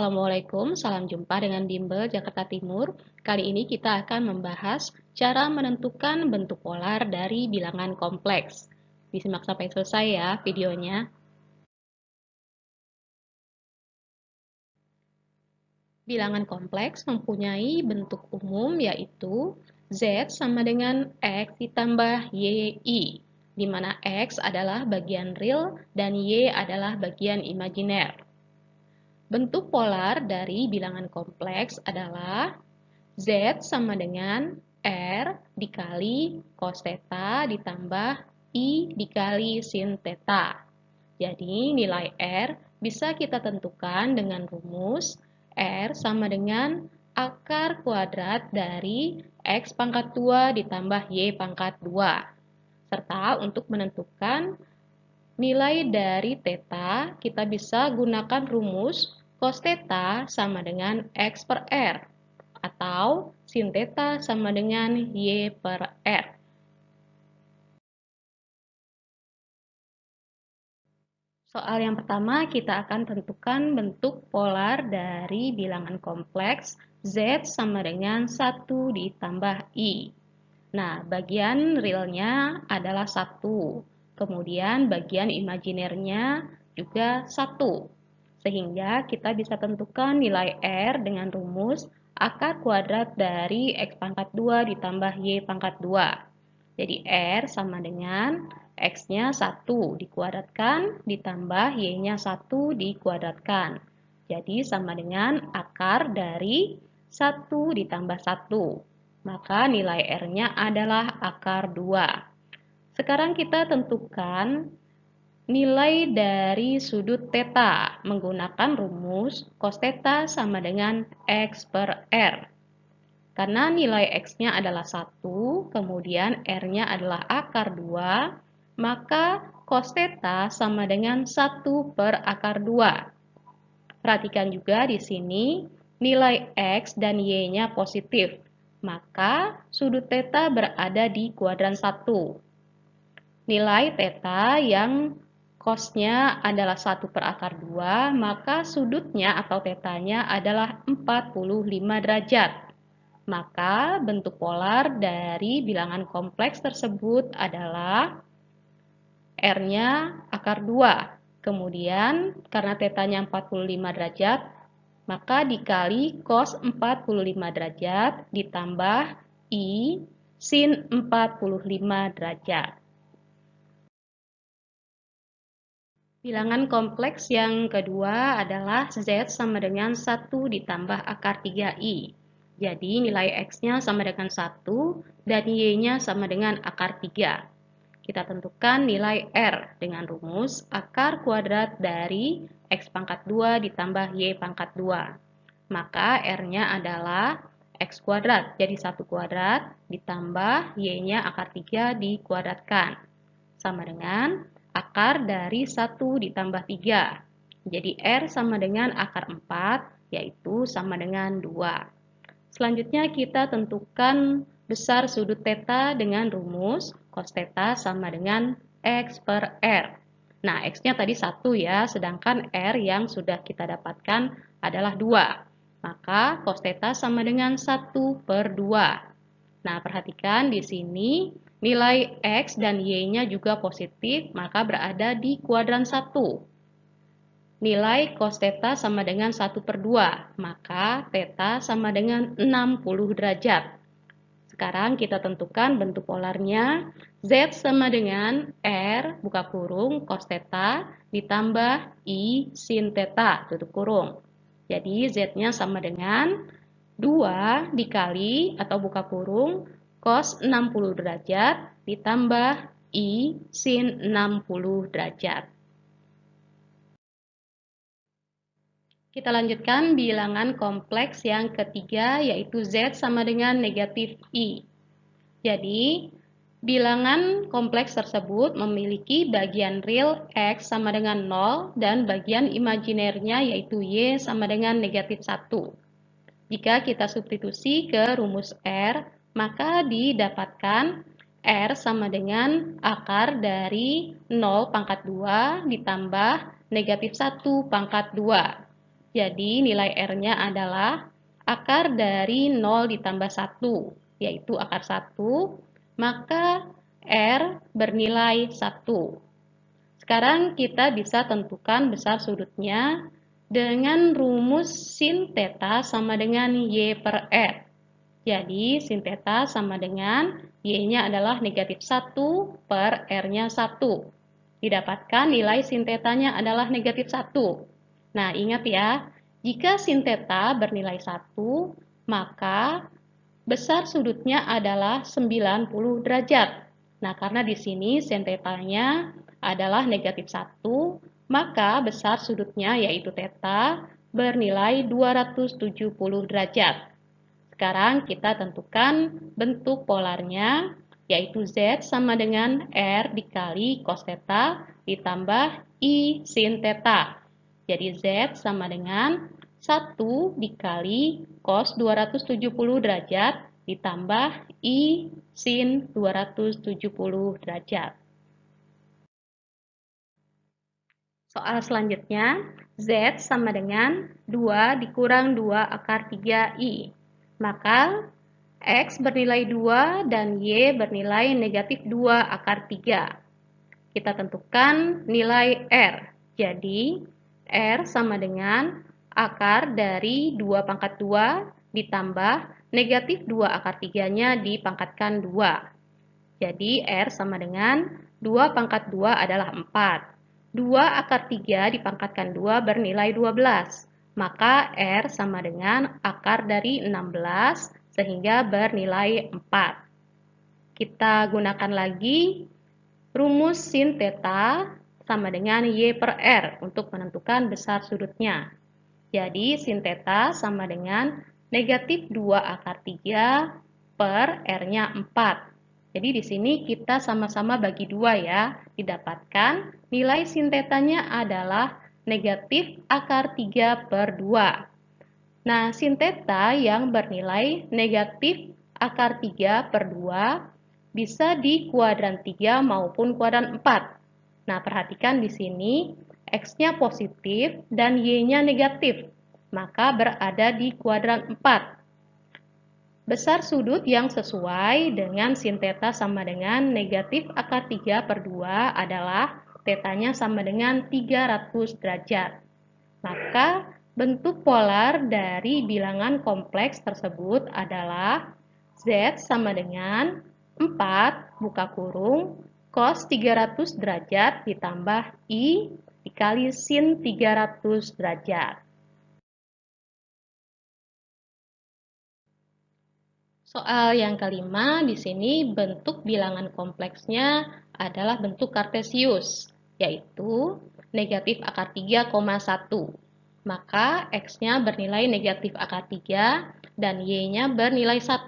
Assalamualaikum, salam jumpa dengan Bimbel Jakarta Timur. Kali ini kita akan membahas cara menentukan bentuk polar dari bilangan kompleks. Disimak sampai selesai ya videonya. Bilangan kompleks mempunyai bentuk umum yaitu Z sama dengan X ditambah YI, di mana X adalah bagian real dan Y adalah bagian imajiner. Bentuk polar dari bilangan kompleks adalah Z sama dengan R dikali cos theta ditambah I dikali sin theta. Jadi nilai R bisa kita tentukan dengan rumus R sama dengan akar kuadrat dari X pangkat 2 ditambah Y pangkat 2. Serta untuk menentukan nilai dari theta, kita bisa gunakan rumus cos theta sama dengan X per R atau sin theta sama dengan Y per R. Soal yang pertama, kita akan tentukan bentuk polar dari bilangan kompleks Z sama dengan 1 ditambah I. Nah, bagian realnya adalah 1. Kemudian bagian imajinernya juga 1. Sehingga kita bisa tentukan nilai R dengan rumus akar kuadrat dari X pangkat 2 ditambah Y pangkat 2. Jadi R sama dengan X-nya 1 dikuadratkan ditambah Y-nya 1 dikuadratkan. Jadi sama dengan akar dari 1 ditambah 1. Maka nilai R-nya adalah akar 2. Sekarang kita tentukan nilai dari sudut theta menggunakan rumus cos theta sama dengan X per R. Karena nilai X-nya adalah 1, kemudian R-nya adalah akar 2, maka cos theta sama dengan 1 per akar 2. Perhatikan juga di sini nilai X dan Y-nya positif, maka sudut theta berada di kuadran 1. Nilai theta yang cos-nya adalah 1 per akar 2, maka sudutnya atau theta-nya adalah 45 derajat. Maka bentuk polar dari bilangan kompleks tersebut adalah R-nya akar 2. Kemudian karena θ-nya 45 derajat, maka dikali cos 45 derajat ditambah I sin 45 derajat. Bilangan kompleks yang kedua adalah Z sama dengan 1 ditambah akar 3I. Jadi nilai X-nya sama dengan 1 dan Y-nya sama dengan akar 3. Kita tentukan nilai R dengan rumus akar kuadrat dari X pangkat 2 ditambah Y pangkat 2. Maka R-nya adalah X kuadrat, jadi 1 kuadrat ditambah Y-nya akar 3 dikuadratkan. Sama dengan akar dari 1 ditambah 3. Jadi R sama dengan akar 4, yaitu sama dengan 2. Selanjutnya kita tentukan besar sudut theta dengan rumus cos theta sama dengan X per R. Nah, X-nya tadi 1 ya, sedangkan R yang sudah kita dapatkan adalah 2. Maka cos theta sama dengan 1 per 2. Nah, perhatikan di sini nilai X dan Y-nya juga positif, maka berada di kuadran 1. Nilai cos theta sama dengan 1 per 2, maka theta sama dengan 60 derajat. Sekarang kita tentukan bentuk polarnya. Z sama dengan R, buka kurung, cos theta, ditambah I sin theta, tutup kurung. Jadi Z-nya sama dengan 2 dikali, atau buka kurung, cos 60 derajat, ditambah I sin 60 derajat. Kita lanjutkan bilangan kompleks yang ketiga, yaitu Z sama dengan negatif I. Jadi, bilangan kompleks tersebut memiliki bagian real X sama dengan 0 dan bagian imajinernya yaitu Y sama dengan negatif 1. Jika kita substitusi ke rumus R, maka didapatkan R sama dengan akar dari 0 pangkat 2 ditambah negatif 1 pangkat 2. Jadi nilai R-nya adalah akar dari 0 ditambah 1, yaitu akar 1, maka R bernilai 1. Sekarang kita bisa tentukan besar sudutnya dengan rumus sin theta sama dengan Y per R. Jadi sin theta sama dengan Y-nya adalah negatif 1 per R-nya 1. Didapatkan nilai sin theta-nya adalah negatif 1. Nah, ingat ya, jika sin theta bernilai 1, maka besar sudutnya adalah 90 derajat. Nah, karena di sini sin theta-nya adalah negatif 1, maka besar sudutnya yaitu theta bernilai 270 derajat. Sekarang kita tentukan bentuk polarnya, yaitu Z sama dengan R dikali cos theta ditambah I sin theta. Jadi Z sama dengan 1 dikali cos 270 derajat ditambah I sin 270 derajat. Soal selanjutnya, Z sama dengan 2 dikurang 2 akar 3I. Maka X bernilai 2 dan Y bernilai negatif 2 akar 3. Kita tentukan nilai R. Jadi, R sama dengan akar dari 2 pangkat 2 ditambah negatif 2 akar 3-nya dipangkatkan 2. Jadi, R sama dengan 2 pangkat 2 adalah 4. 2 akar 3 dipangkatkan 2 bernilai 12. Maka R sama dengan akar dari 16 sehingga bernilai 4. Kita gunakan lagi rumus sin theta sama dengan Y per R untuk menentukan besar sudutnya. Jadi sin theta sama dengan negatif 2 akar 3 per R-nya 4. Jadi di sini kita sama-sama bagi 2 ya. Didapatkan nilai sin theta-nya adalah negatif akar 3 per 2. Nah, sin theta yang bernilai negatif akar 3 per 2 bisa di kuadran 3 maupun kuadran 4. Nah, perhatikan di sini X-nya positif dan Y-nya negatif, maka berada di kuadran 4. Besar sudut yang sesuai dengan sin theta sama dengan negatif akar 3 per 2 adalah theta-nya sama dengan 300 derajat. Maka bentuk polar dari bilangan kompleks tersebut adalah Z sama dengan 4 buka kurung cos 300 derajat ditambah I dikali sin 300 derajat. Soal yang kelima, di sini bentuk bilangan kompleksnya adalah bentuk kartesius, yaitu negatif akar 3,1. Maka X-nya bernilai negatif akar 3 dan Y-nya bernilai 1.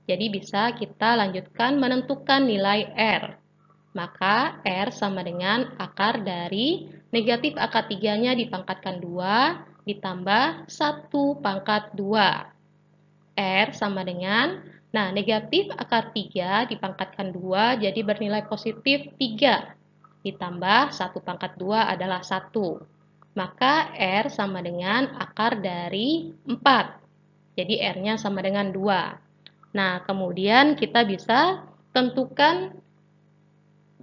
Jadi bisa kita lanjutkan menentukan nilai R. Maka R sama dengan akar dari negatif akar 3-nya dipangkatkan 2 ditambah 1 pangkat 2. R sama dengan, nah negatif akar 3 dipangkatkan 2 jadi bernilai positif 3. Ditambah 1 pangkat 2 adalah 1. Maka R sama dengan akar dari 4. Jadi R-nya sama dengan 2. Nah, kemudian kita bisa tentukan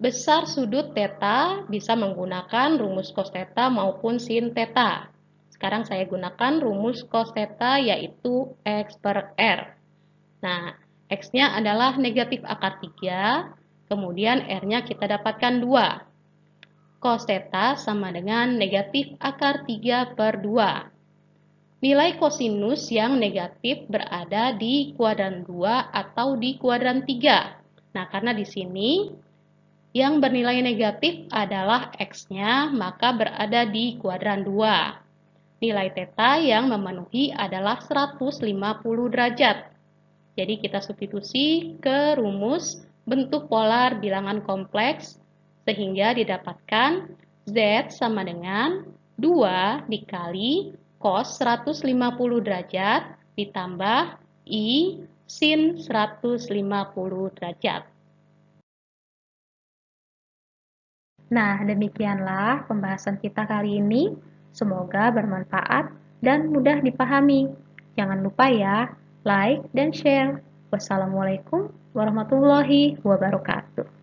besar sudut theta bisa menggunakan rumus cos theta maupun sin theta. Sekarang saya gunakan rumus cos theta yaitu X per R. Nah, X-nya adalah negatif akar 3, kemudian R-nya kita dapatkan 2. Cos theta sama dengan negatif akar 3 per 2. Nilai kosinus yang negatif berada di kuadran 2 atau di kuadran 3. Nah, karena di sini yang bernilai negatif adalah X-nya, maka berada di kuadran 2. Nilai theta yang memenuhi adalah 150 derajat. Jadi kita substitusi ke rumus bentuk polar bilangan kompleks sehingga didapatkan Z sama dengan 2 dikali cos 150 derajat ditambah I sin 150 derajat. Nah, demikianlah pembahasan kita kali ini. Semoga bermanfaat dan mudah dipahami. Jangan lupa ya, like dan share. Wassalamualaikum warahmatullahi wabarakatuh.